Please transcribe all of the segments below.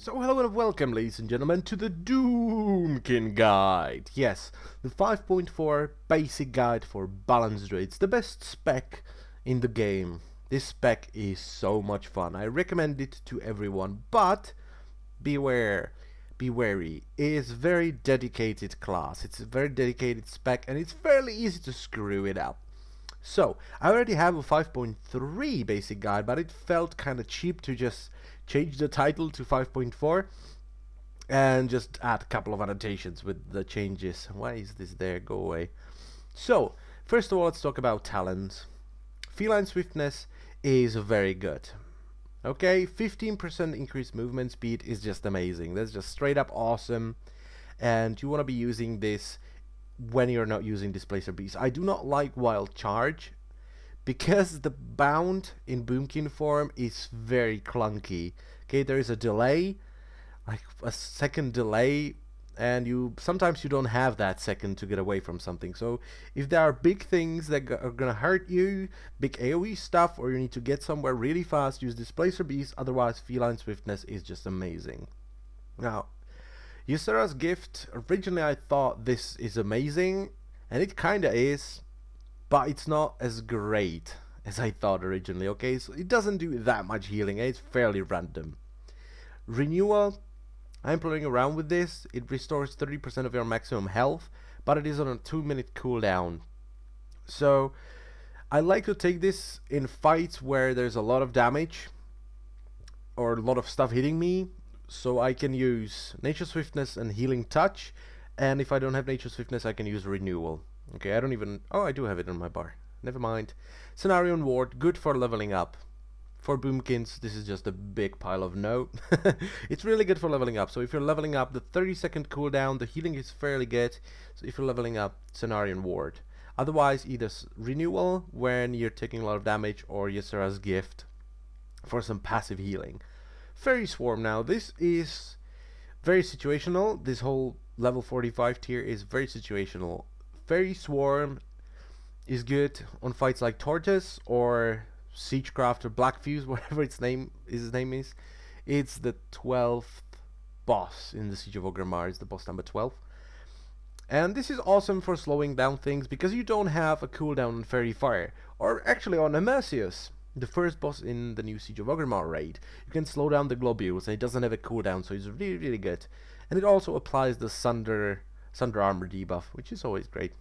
So hello and welcome, ladies and gentlemen, to the Doomkin Guide. Yes, the 5.4 basic guide for balanced druids, the best spec in the game. This spec is so much fun. I recommend it to everyone, but beware, be wary. It is a very dedicated class. It's a very dedicated spec, and it's fairly easy to screw it up. So, I already have a 5.3 basic guide, but it felt kind of cheap to just change the title to 5.4 and just add a couple of annotations with the changes. Why is this there? Go away. So, first of all, let's talk about talents. Feline swiftness is very good. Okay, 15% increased movement speed is just amazing. That's just straight up awesome. And you want to be using this when you're not using Displacer Beast. I do not like Wild Charge because the bound in Boomkin form is very clunky. Okay, there is a delay, like a second delay, and sometimes you don't have that second to get away from something. So if there are big things that are gonna hurt you, big AoE stuff, or you need to get somewhere really fast, use Displacer Beast. Otherwise, Feline Swiftness is just amazing. Now, Ysera's Gift, originally I thought this is amazing, and it kinda is, but it's not as great as I thought originally, okay? So it doesn't do that much healing, it's fairly random. Renewal, I'm playing around with this. It restores 30% of your maximum health, but it is on a 2-minute cooldown. So I like to take this in fights where there's a lot of damage or a lot of stuff hitting me, so I can use Nature Swiftness and Healing Touch, and if I don't have Nature Swiftness I can use Renewal. Okay, I do have it on my bar. Never mind. Scenario Ward, good for leveling up. For Boomkins, this is just a big pile of no. It's really good for leveling up. So if you're leveling up, the 30-second cooldown, the healing is fairly good. So if you're leveling up, Scenario Ward. Otherwise, either Renewal when you're taking a lot of damage, or Ysera's Gift for some passive healing. Fairy Swarm now, this is very situational. This whole level 45 tier is very situational. Fairy Swarm is good on fights like Tortoise or Siegecraft or Black Fuse, whatever his name is. It's the 12th boss in the Siege of Orgrimmar. It's the boss number 12. And this is awesome for slowing down things because you don't have a cooldown on Fairy Fire. Or actually on Immersius, the first boss in the new Siege of Orgrimmar raid. You can slow down the globules and it doesn't have a cooldown, so it's really, really good. And it also applies the Sunder Armor debuff, which is always great.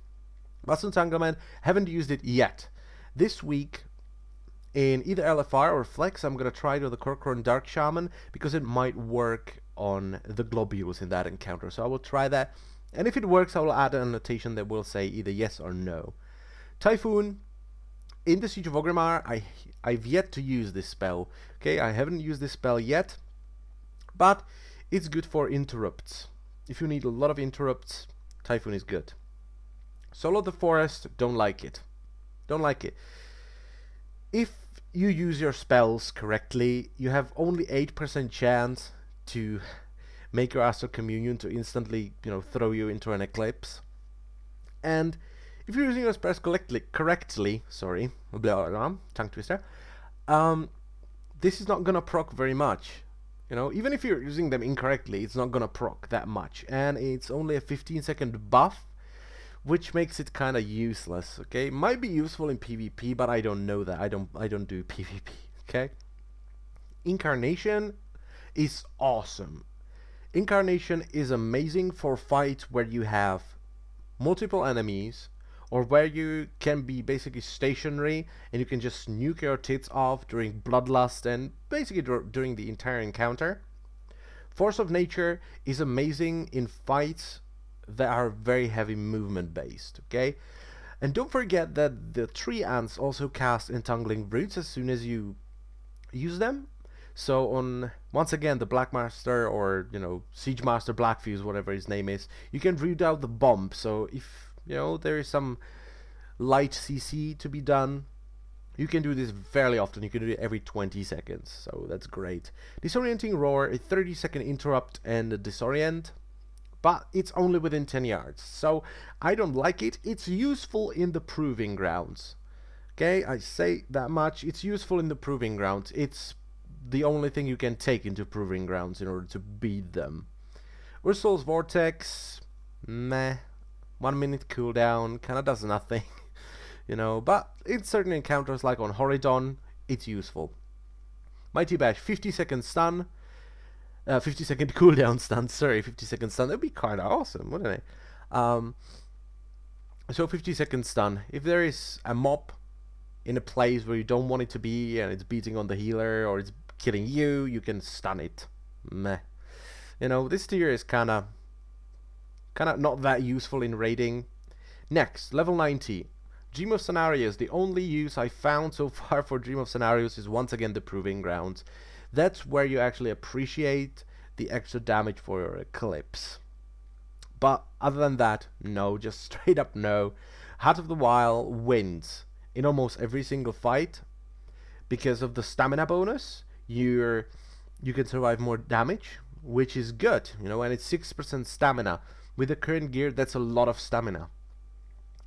Muscle Entanglement, haven't used it yet. This week, in either LFR or Flex, I'm going to try it with the Corcoran Dark Shaman, because it might work on the globules in that encounter. So I will try that, and if it works, I will add an annotation that will say either yes or no. Typhoon, in the Siege of Orgrimmar, I've yet to use this spell. Okay, I haven't used this spell yet, but it's good for interrupts. If you need a lot of interrupts, Typhoon is good. Solo the Forest, don't like it. Don't like it. If you use your spells correctly, you have only 8% chance to make your Astral Communion to instantly, throw you into an eclipse. And if you're using your spells correctly, sorry, blah, blah, blah, tongue twister, this is not gonna proc very much. Even if you're using them incorrectly, it's not gonna proc that much, and it's only a 15-second buff, which makes it kind of useless. Okay, might be useful in PvP, but I don't know that. I don't do PvP. Okay. Incarnation is awesome. Incarnation is amazing for fights where you have multiple enemies, or where you can be basically stationary and you can just nuke your tits off during Bloodlust and basically during the entire encounter. Force of Nature is amazing in fights that are very heavy movement based, okay? And don't forget that the tree ants also cast Entangling Roots as soon as you use them. So on, once again, the Black Master, or Siege Master Black Fuse, whatever his name is, you can root out the bomb. So if there is some light CC to be done, you can do this fairly often. You can do it every 20 seconds, so that's great. Disorienting Roar, a 30-second interrupt and a disorient, but it's only within 10 yards, so I don't like it. It's useful in the Proving Grounds. Okay, I say that much. It's useful in the Proving Grounds. It's the only thing you can take into Proving Grounds in order to beat them. Ursul's Vortex, meh. 1 minute cooldown, kinda does nothing, you know, but in certain encounters like on Horidon, it's useful. Mighty Bash, 50-second stun, 50-second cooldown stun, sorry, 50-second stun, that'd be kinda awesome, wouldn't it? So 50-second stun, if there is a mob in a place where you don't want it to be and it's beating on the healer or it's killing you, you can stun it. Meh. You know, this tier is kinda not that useful in raiding. Next, level 90. Dream of Scenarios. The only use I found so far for Dream of Scenarios is once again the Proving Grounds. That's where you actually appreciate the extra damage for your Eclipse. But other than that, no, just straight up no. Heart of the Wild wins in almost every single fight because of the stamina bonus. You can survive more damage, which is good, you know, and it's 6% stamina. With the current gear, that's a lot of stamina.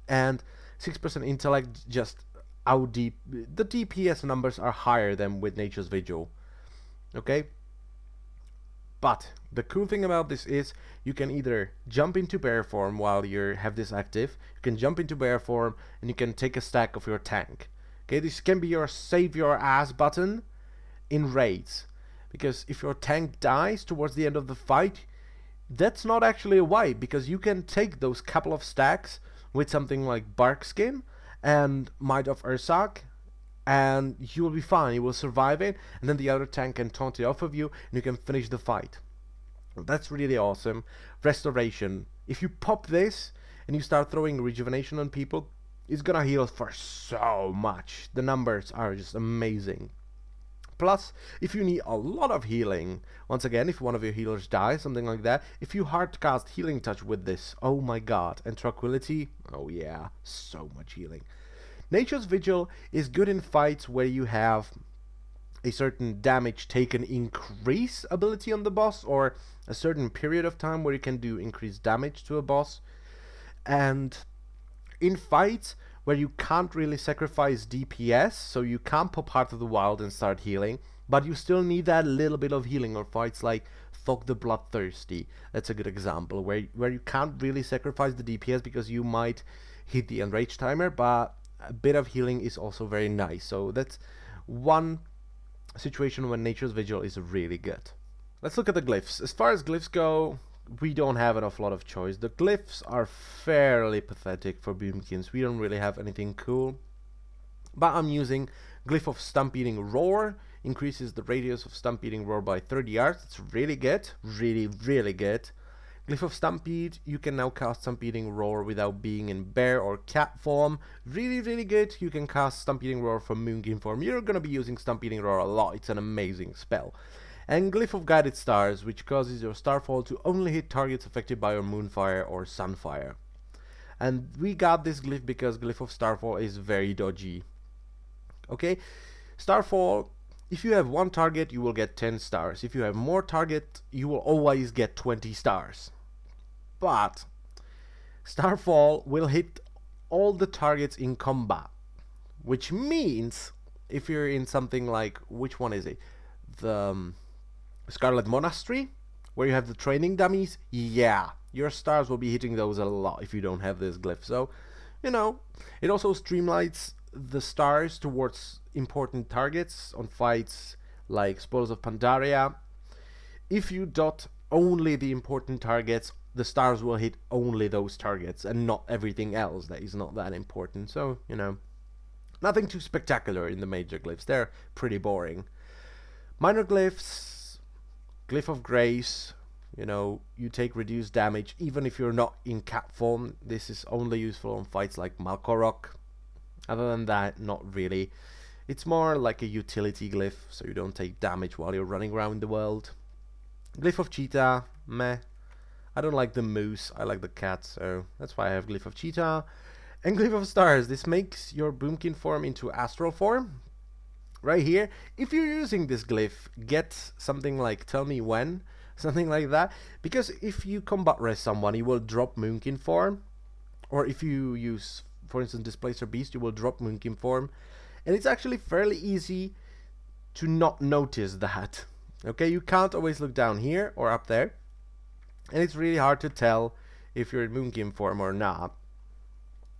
And 6% intellect, just how deep the DPS numbers are higher than with Nature's Vigil. Okay? But the cool thing about this is you can either jump into bear form while you have this active, you can jump into bear form and you can take a stack of your tank. Okay, this can be your save your ass button in raids. Because if your tank dies towards the end of the fight, that's not actually a wipe, because you can take those couple of stacks with something like Bark Skin and Might of Ursak, and you will be fine, you will survive it, and then the other tank can taunt it off of you, and you can finish the fight. That's really awesome. Restoration. If you pop this, and you start throwing rejuvenation on people, it's gonna heal for so much. The numbers are just amazing. Plus, if you need a lot of healing, once again, if one of your healers dies, something like that, if you hard cast Healing Touch with this, oh my god, and Tranquility, oh yeah, so much healing. Nature's Vigil is good in fights where you have a certain damage taken increase ability on the boss, or a certain period of time where you can do increased damage to a boss. And in fights where you can't really sacrifice DPS, so you can't pop Heart of the Wild and start healing, but you still need that little bit of healing, or fights like Thog the Bloodthirsty. That's a good example, where you can't really sacrifice the DPS because you might hit the enrage timer, but a bit of healing is also very nice. So that's one situation when Nature's Vigil is really good. Let's look at the glyphs. As far as glyphs go, we don't have an awful lot of choice. The glyphs are fairly pathetic for Boomkins. We don't really have anything cool. But I'm using Glyph of Stampeding Roar. Increases the radius of Stampeding Roar by 30 yards. It's really good. Really, really good. Glyph of Stampede, you can now cast Stampeding Roar without being in bear or cat form. Really, really good. You can cast Stampeding Roar from Moonkin form. You're gonna be using Stampeding Roar a lot. It's an amazing spell. And Glyph of Guided Stars, which causes your Starfall to only hit targets affected by your Moonfire or Sunfire. And we got this glyph because Glyph of Starfall is very dodgy. Okay, Starfall, if you have one target, you will get 10 stars. If you have more target, you will always get 20 stars. But Starfall will hit all the targets in combat, which means if you're in something like, which one is it? The Scarlet Monastery, where you have the training dummies, yeah, your stars will be hitting those a lot if you don't have this glyph. So, you know, it also streamlines the stars towards important targets on fights like Spoils of Pandaria. If you dot only the important targets, the stars will hit only those targets and not everything else that is not that important. So, you know, nothing too spectacular in the major glyphs. They're pretty boring. Minor glyphs, Glyph of Grace, you know, you take reduced damage even if you're not in cat form. This is only useful on fights like Malkorok. Other than that, not really. It's more like a utility glyph, so you don't take damage while you're running around the world. Glyph of Cheetah, meh. I don't like the moose, I like the cat, so that's why I have Glyph of Cheetah. And Glyph of Stars, this makes your Boomkin form into astral form. Right here, if you're using this glyph, get something like Tell Me When, something like that, because if you combat res someone, you will drop Moonkin form, or if you use, for instance, Displacer Beast, you will drop Moonkin form, and it's actually fairly easy to not notice that. Okay, you can't always look down here or up there, and it's really hard to tell if you're in Moonkin form or not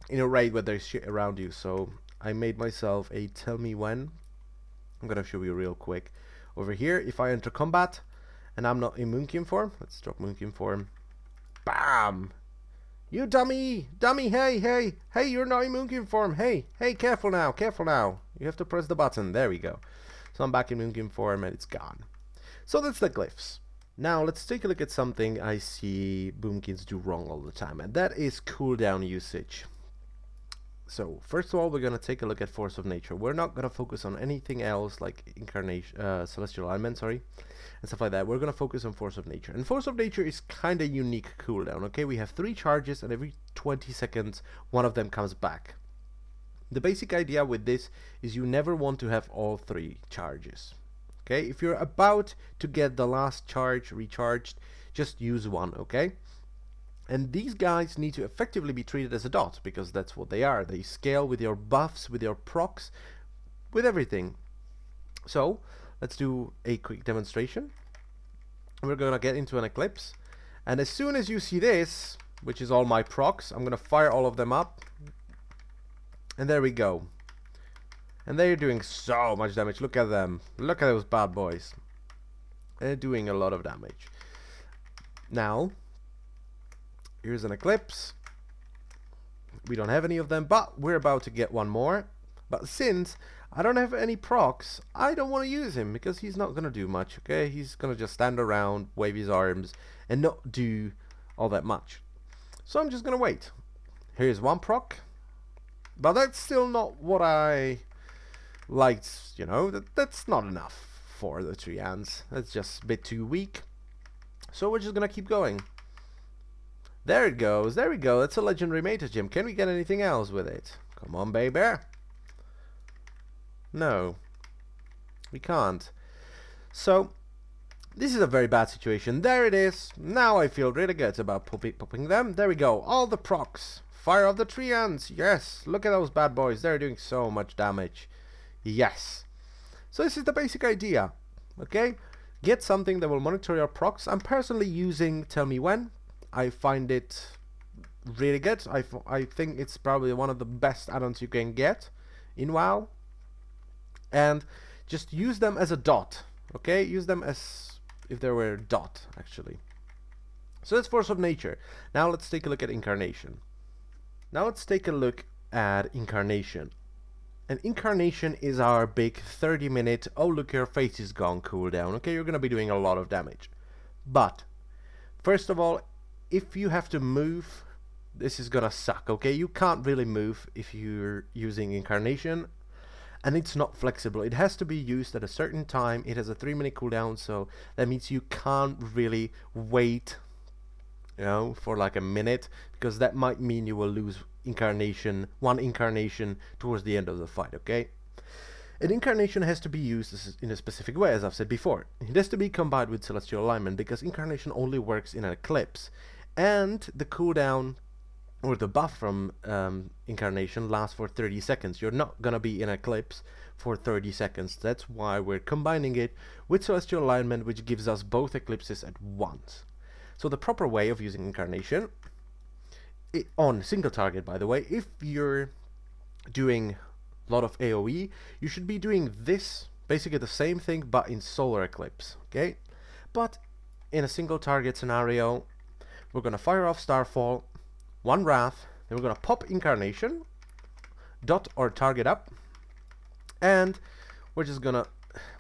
in a raid where there's shit around you. So I made myself a tell me when. I'm gonna show you real quick. Over here, if I enter combat and I'm not in Moonkin form, let's drop Moonkin form. Bam! You dummy! Dummy, hey, hey! Hey, you're not in Moonkin form! Hey, hey, careful now, careful now! You have to press the button, there we go. So I'm back in Moonkin form and it's gone. So that's the glyphs. Now let's take a look at something I see Boomkins do wrong all the time, and that is cooldown usage. So first of all, we're gonna take a look at Force of Nature. We're not gonna focus on anything else like Incarnation, Celestial Alignment, sorry, and stuff like that. We're gonna focus on Force of Nature. And Force of Nature is kind of unique cooldown. Okay, we have 3 charges, and every 20 seconds, one of them comes back. The basic idea with this is you never want to have all 3 charges. Okay, if you're about to get the last charge recharged, just use one. Okay. And these guys need to effectively be treated as a dot, because that's what they are. They scale with your buffs, with your procs, with everything. So, let's do a quick demonstration. We're gonna get into an Eclipse. And as soon as you see this, which is all my procs, I'm gonna fire all of them up. And there we go. And they're doing so much damage. Look at them. Look at those bad boys. They're doing a lot of damage. Now, here's an Eclipse. We don't have any of them, but we're about to get one more. But since I don't have any procs, I don't want to use him because he's not going to do much, okay? He's going to just stand around, wave his arms, and not do all that much. So I'm just going to wait. Here's one proc. But that's still not what I liked, you know. That's not enough for the Treants. That's just a bit too weak. So we're just going to keep going. There it goes. There we go. That's a legendary Meta Gem. Can we get anything else with it? Come on, baby. No. We can't. So, this is a very bad situation. There it is. Now I feel really good about popping them. There we go. All the procs. Fire of the Treants. Yes. Look at those bad boys. They're doing so much damage. Yes. So this is the basic idea. Okay? Get something that will monitor your procs. I'm personally using Tell Me When. I find it really good. I think it's probably one of the best add-ons you can get in WoW. And just use them as a dot. Okay? Use them as if they were a dot, actually. So that's Force of Nature. Now let's take a look at Incarnation. Now let's take a look at Incarnation. And Incarnation is our big 30-minute, oh look, your face is gone cooldown. Okay, you're going to be doing a lot of damage. But, first of all, if you have to move, this is gonna suck, okay? You can't really move if you're using Incarnation, and it's not flexible. It has to be used at a certain time. It has a 3-minute cooldown, so that means you can't really wait, you know, for like a minute, because that might mean you will lose one incarnation towards the end of the fight, okay? An Incarnation has to be used in a specific way, as I've said before. It has to be combined with Celestial Alignment, because Incarnation only works in an Eclipse. And the cooldown, or the buff from Incarnation, lasts for 30 seconds. You're not gonna be in Eclipse for 30 seconds. That's why we're combining it with Celestial Alignment, which gives us both Eclipses at once. So the proper way of using Incarnation, on single target by the way, if you're doing a lot of AoE, you should be doing this, basically the same thing, but in Solar Eclipse, okay? But in a single target scenario, we're gonna fire off Starfall, 1 Wrath, then we're gonna pop Incarnation, dot or target up, and we're just gonna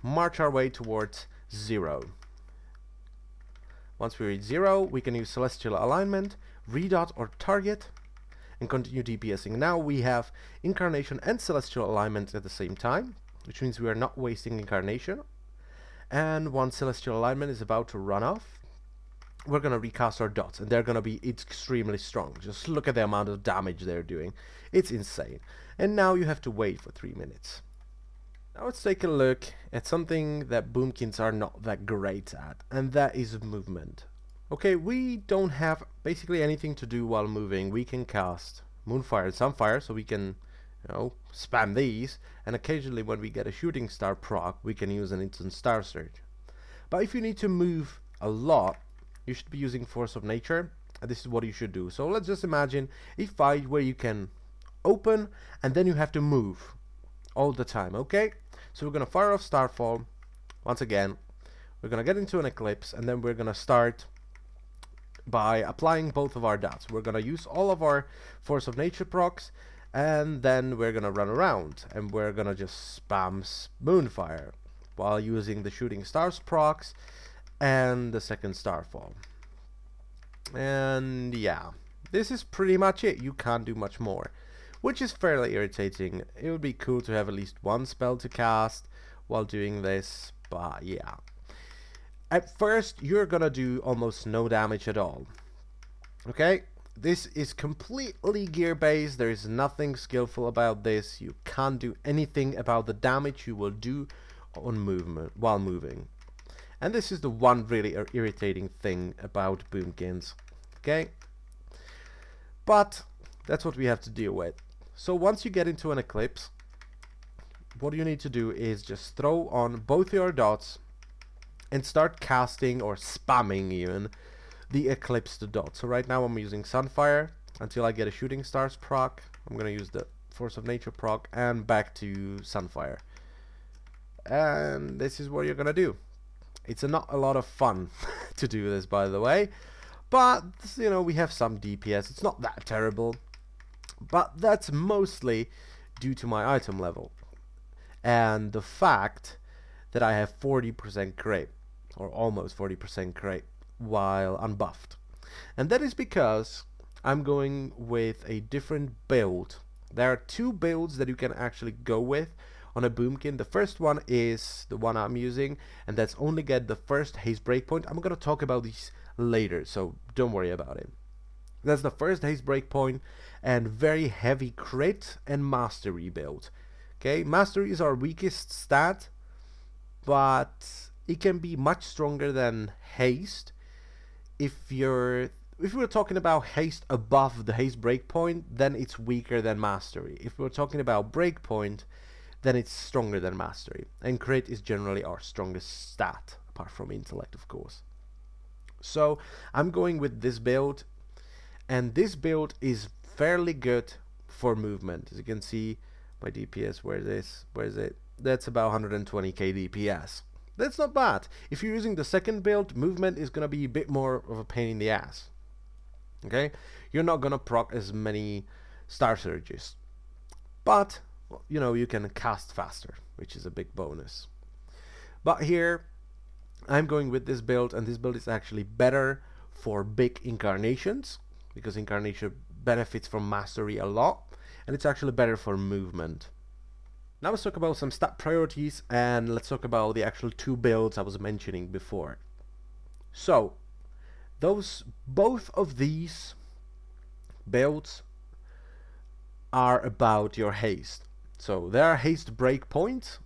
march our way towards 0. Once we reach 0, we can use Celestial Alignment, redot or target, and continue DPSing. Now we have Incarnation and Celestial Alignment at the same time, which means we are not wasting Incarnation. And once Celestial Alignment is about to run off, we're gonna recast our dots, and they're gonna be extremely strong. Just look at the amount of damage they're doing. It's insane. And now you have to wait for 3 minutes. Now let's take a look at something that Boomkins are not that great at, and that is movement. Okay, we don't have basically anything to do while moving. We can cast Moonfire and Sunfire, so we can spam these, and occasionally when we get a shooting star proc, we can use an instant star surge. But if you need to move a lot, you should be using Force of Nature, and this is what you should do. So let's just imagine a fight where you can open and then you have to move all the time. Okay, so we're gonna fire off Starfall once again. We're gonna get into an Eclipse, and then we're gonna start by applying both of our dots. We're gonna use all of our Force of Nature procs, and then we're gonna run around and we're gonna just spam Moonfire while using the Shooting Stars procs and the second Starfall. And yeah, this is pretty much it. You can't do much more, which is fairly irritating. It would be cool to have at least one spell to cast while doing this, but yeah. At first, you're gonna do almost no damage at all. Okay? This is completely gear based. There is nothing skillful about this. You can't do anything about the damage you will do on movement while moving. And this is the one really irritating thing about Boomkins. Okay? But that's what we have to deal with. So once you get into an Eclipse, what you need to do is just throw on both your dots and start casting or spamming even the Eclipse dot. So right now I'm using Sunfire until I get a Shooting Stars proc. I'm gonna use the Force of Nature proc and back to Sunfire. And this is what you're gonna do. It's not a lot of fun to do this, by the way, but you know, we have some DPS. It's not that terrible, but that's mostly due to my item level and the fact that I have 40% crit, or almost 40% crit, while unbuffed. And that is because I'm going with a different build. There are two builds that you can actually go with on a Boomkin. The first one is the one I'm using, and that's only get the first haste breakpoint. I'm gonna talk about these later, so don't worry about it. That's the first haste breakpoint, and very heavy crit and mastery build. Okay, mastery is our weakest stat, but it can be much stronger than haste. If we're talking about haste above the haste breakpoint, then it's weaker than mastery. If we're talking about breakpoint, then it's stronger than mastery. And crit is generally our strongest stat, apart from intellect, of course. So I'm going with this build, and this build is fairly good for movement. As you can see, my DPS, where is it? That's about 120k DPS. That's not bad. If you're using the second build, movement is gonna be a bit more of a pain in the ass. Okay? You're not gonna proc as many Star Surges. But, you know, you can cast faster, which is a big bonus. But here, I'm going with this build, and this build is actually better for big incarnations, because incarnation benefits from mastery a lot, and it's actually better for movement. Now let's talk about some stat priorities, and let's talk about the actual two builds I was mentioning before. So, both of these builds are about your haste. So there are haste breakpoints,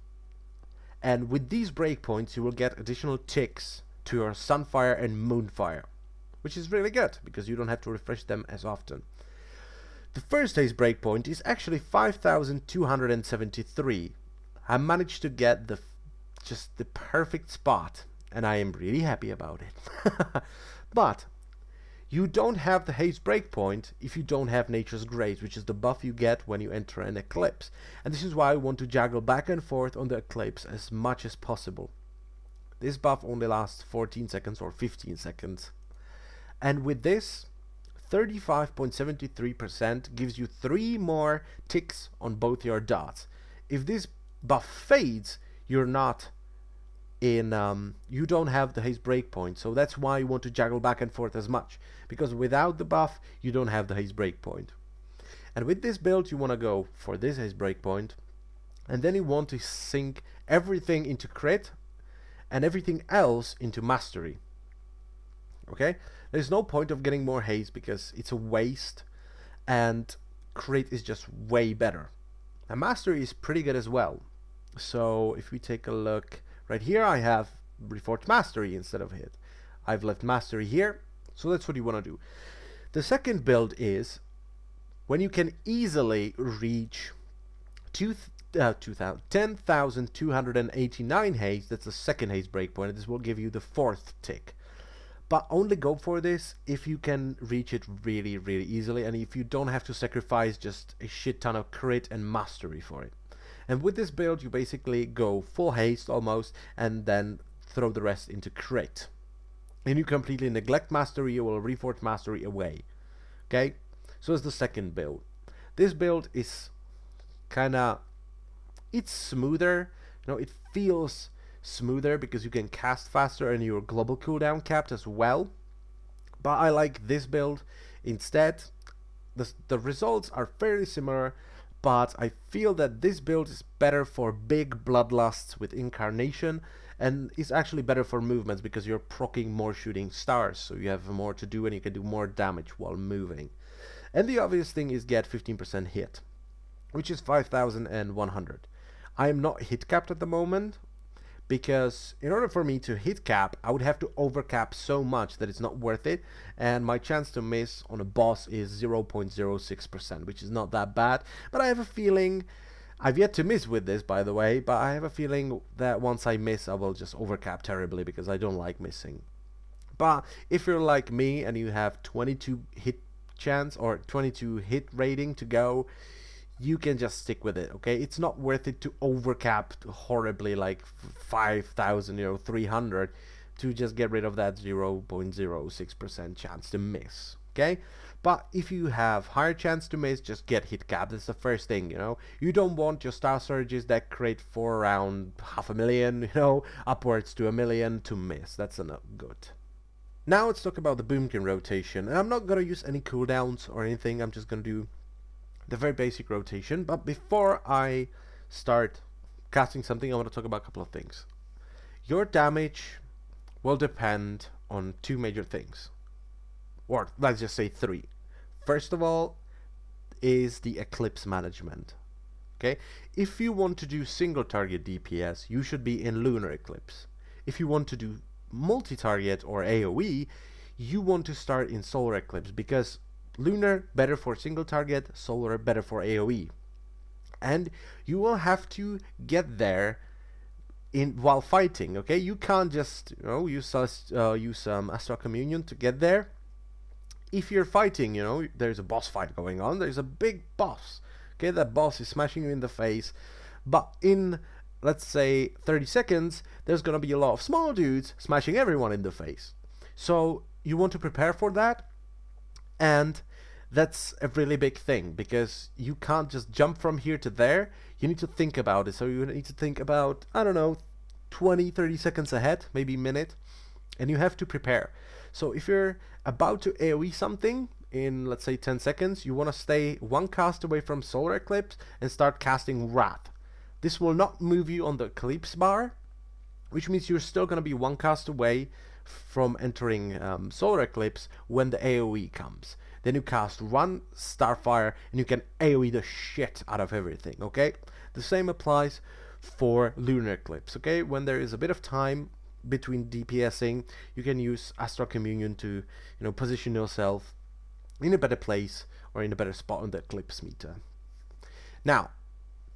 and with these breakpoints you will get additional ticks to your Sunfire and Moonfire, which is really good because you don't have to refresh them as often. The first haste breakpoint is actually 5273. I managed to get just the perfect spot, and I am really happy about it. But you don't have the haste breakpoint if you don't have Nature's Grace, which is the buff you get when you enter an Eclipse. And this is why I want to juggle back and forth on the Eclipse as much as possible. This buff only lasts 14 seconds or 15 seconds. And with this, 35.73% gives you 3 more ticks on both your dots. If this buff fades, you're not in, you don't have the haste breakpoint, so that's why you want to juggle back and forth as much, because without the buff, you don't have the haste breakpoint. And with this build, you want to go for this haste breakpoint, and then you want to sink everything into crit and everything else into mastery. Okay? There's no point of getting more haste because it's a waste, and crit is just way better. And mastery is pretty good as well. So if we take a look right here, I have reforged mastery instead of hit. I've left mastery here, so that's what you want to do. The second build is when you can easily reach 10,289 haste. That's the second haste breakpoint, and this will give you the fourth tick. But only go for this if you can reach it really, really easily, and if you don't have to sacrifice just a shit ton of crit and mastery for it. And with this build, you basically go full haste almost, and then throw the rest into crit. And you completely neglect mastery, you will reforge mastery away. Okay? So it's the second build. This build is kinda, it's smoother, you know, it feels smoother because you can cast faster and your global cooldown capped as well. But I like this build instead. The results are fairly similar, but I feel that this build is better for big bloodlusts with incarnation, and is actually better for movements because you're proccing more shooting stars, so you have more to do and you can do more damage while moving. And the obvious thing is get 15% hit, which is 5,100. I am not hit capped at the moment, because in order for me to hit cap, I would have to overcap so much that it's not worth it, and my chance to miss on a boss is 0.06%, which is not that bad, but I have a feeling, I've yet to miss with this by the way, but I have a feeling that once I miss I will just overcap terribly because I don't like missing. But if you're like me and you have 22 hit chance or 22 hit rating to go, you can just stick with it, okay? It's not worth it to overcap horribly like 5,300 to just get rid of that 0.06% chance to miss, okay? But if you have higher chance to miss, just get hit cap. That's the first thing, you know? You don't want your star surges that create for around 500,000, you know, upwards to 1,000,000 to miss. That's not good. Now let's talk about the boomkin rotation. And I'm not gonna use any cooldowns or anything, I'm just gonna do the very basic rotation. But before I start casting something, I want to talk about a couple of things. Your damage will depend on two major things, or let's just say three. First of all is the eclipse management. Okay, if you want to do single target DPS, you should be in lunar eclipse. If you want to do multi-target or AoE, you want to start in solar eclipse, because lunar better for single target, solar better for AoE, and you will have to get there in while fighting. Okay, you can't just, you know, use Astral Communion to get there. If you're fighting, you know, there's a boss fight going on, there's a big boss. Okay, that boss is smashing you in the face, but in, let's say, 30 seconds, there's gonna be a lot of small dudes smashing everyone in the face. So you want to prepare for that. And that's a really big thing, because you can't just jump from here to there. You need to think about it. So you need to think about, I don't know, 20-30 seconds ahead, maybe a minute, and you have to prepare. So if you're about to AoE something in, let's say, 10 seconds, you want to stay one cast away from solar eclipse and start casting Wrath. This will not move you on the eclipse bar, which means you're still going to be one cast away from entering solar eclipse when the AoE comes. Then you cast one Starfire and you can AoE the shit out of everything, okay? The same applies for lunar eclipse, okay? When there is a bit of time between DPSing, you can use Astral Communion to, you know, position yourself in a better place or in a better spot on the eclipse meter. Now,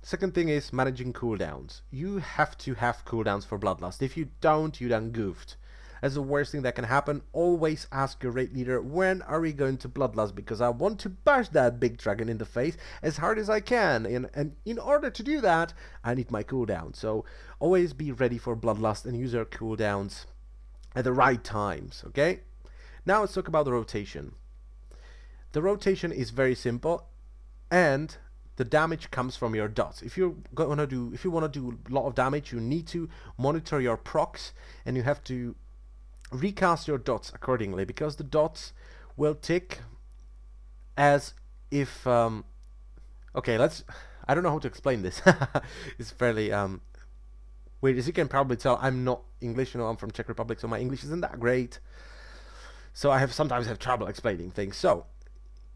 second thing is managing cooldowns. You have to have cooldowns for Bloodlust. If you don't, you done goofed. That's the worst thing that can happen. Always ask your raid leader, when are we going to Bloodlust? Because I want to bash that big dragon in the face as hard as I can. And in order to do that, I need my cooldown. So always be ready for Bloodlust and use your cooldowns at the right times, okay? Now let's talk about the rotation. The rotation is very simple, and the damage comes from your dots. If you want to do a lot of damage, you need to monitor your procs, and you have to recast your dots accordingly, because the dots will tick as if okay, I don't know how to explain this. It's fairly weird. As you can probably tell, I'm not English, you know, I'm from Czech Republic, so my English isn't that great, so I sometimes have trouble explaining things. So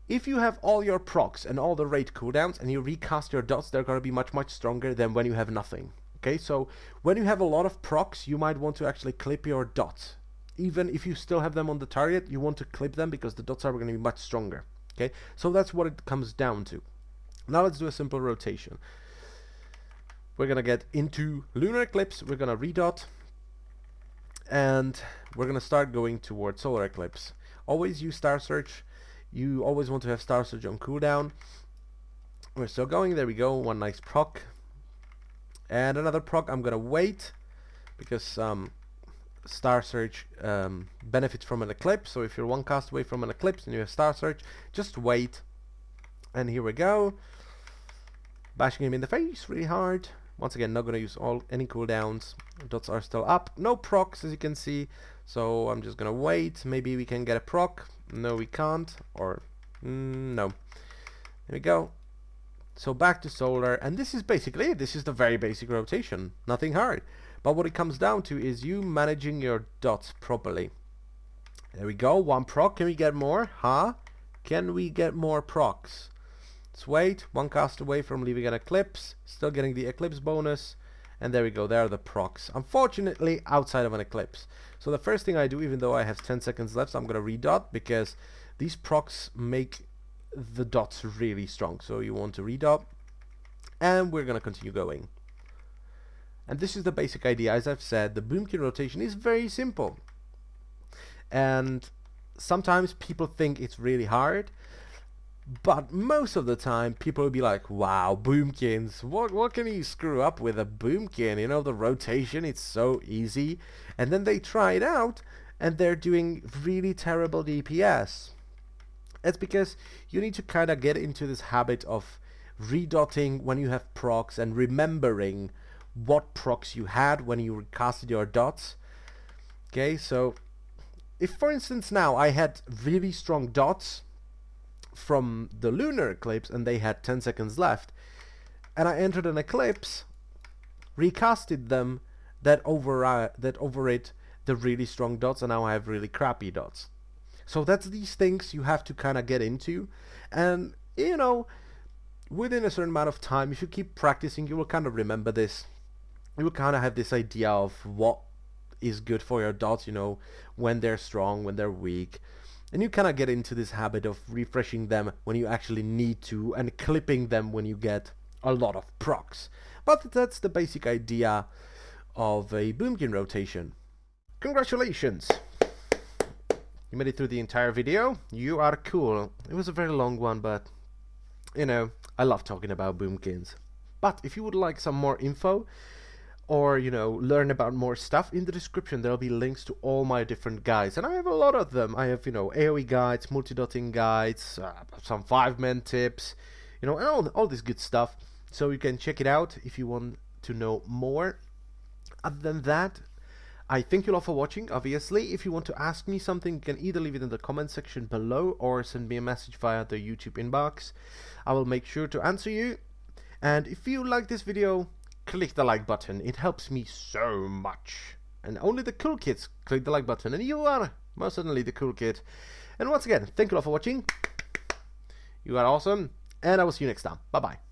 if you have all your procs and all the raid cooldowns and you recast your dots, they're going to be much stronger than when you have nothing. Okay, so when you have a lot of procs, you might want to actually clip your dots. Even if you still have them on the target, you want to clip them because the dots are going to be much stronger. Okay, so that's what it comes down to. Now let's do a simple rotation. we're gonna get into lunar eclipse, we're gonna redot, and we're gonna start going towards solar eclipse. Always use star search. You always want to have star search on cooldown. We're still going. There we go. One nice proc and another proc. I'm gonna wait because star search benefits from an eclipse. So if you're one cast away from an eclipse and you have star search, just wait. And here we go, bashing him in the face really hard. Once again, not gonna use any cooldowns. Dots are still up. No procs, as you can see. So I'm just gonna wait. Maybe we can get a proc. No, we can't. Or no. There we go. So back to solar, and this is basically it. This is the very basic rotation. Nothing hard. But what it comes down to is you managing your dots properly. There we go. One proc. Can we get more? Huh? Can we get more procs? Let's wait. One cast away from leaving an eclipse. Still getting the eclipse bonus. And there we go. There are the procs. Unfortunately, outside of an eclipse. So the first thing I do, even though I have 10 seconds left, I'm going to redot because these procs make the dots really strong. So you want to redot. And we're going to continue going. And this is the basic idea. As I've said, the boomkin rotation is very simple. And sometimes people think it's really hard. But most of the time, people will be like, wow, boomkins, what can you screw up with a boomkin? You know, the rotation, it's so easy. And then they try it out, and they're doing really terrible DPS. It's because you need to kind of get into this habit of redotting when you have procs and remembering what procs you had when you casted your dots. Okay, so if, for instance, now I had really strong dots from the lunar eclipse and they had 10 seconds left and I entered an eclipse, recasted them, that overrid the really strong dots, and now I have really crappy dots. So that's these things you have to kind of get into, and you know, within a certain amount of time, if you keep practicing, you will kind of remember this. You will kind of have this idea of what is good for your dots, you know, when they're strong, when they're weak. And you kind of get into this habit of refreshing them when you actually need to, and clipping them when you get a lot of procs. But that's the basic idea of a boomkin rotation. Congratulations! You made it through the entire video. You are cool. It was a very long one, but you know, I love talking about boomkins. But if you would like some more info, or you know, learn about more stuff, in the description there'll be links to all my different guides, and I have a lot of them. I have, you know, AoE guides, multi-dotting guides, some 5-man tips, you know, and all this good stuff, so you can check it out if you want to know more. Other than that, I thank you all for watching. Obviously, if you want to ask me something, you can either leave it in the comment section below or send me a message via the YouTube inbox. I will make sure to answer you. And if you like this video, click the like button. It helps me so much. And only the cool kids click the like button, and you are most certainly the cool kid. And once again, thank you all for watching. You are awesome, and I will see you next time. Bye bye.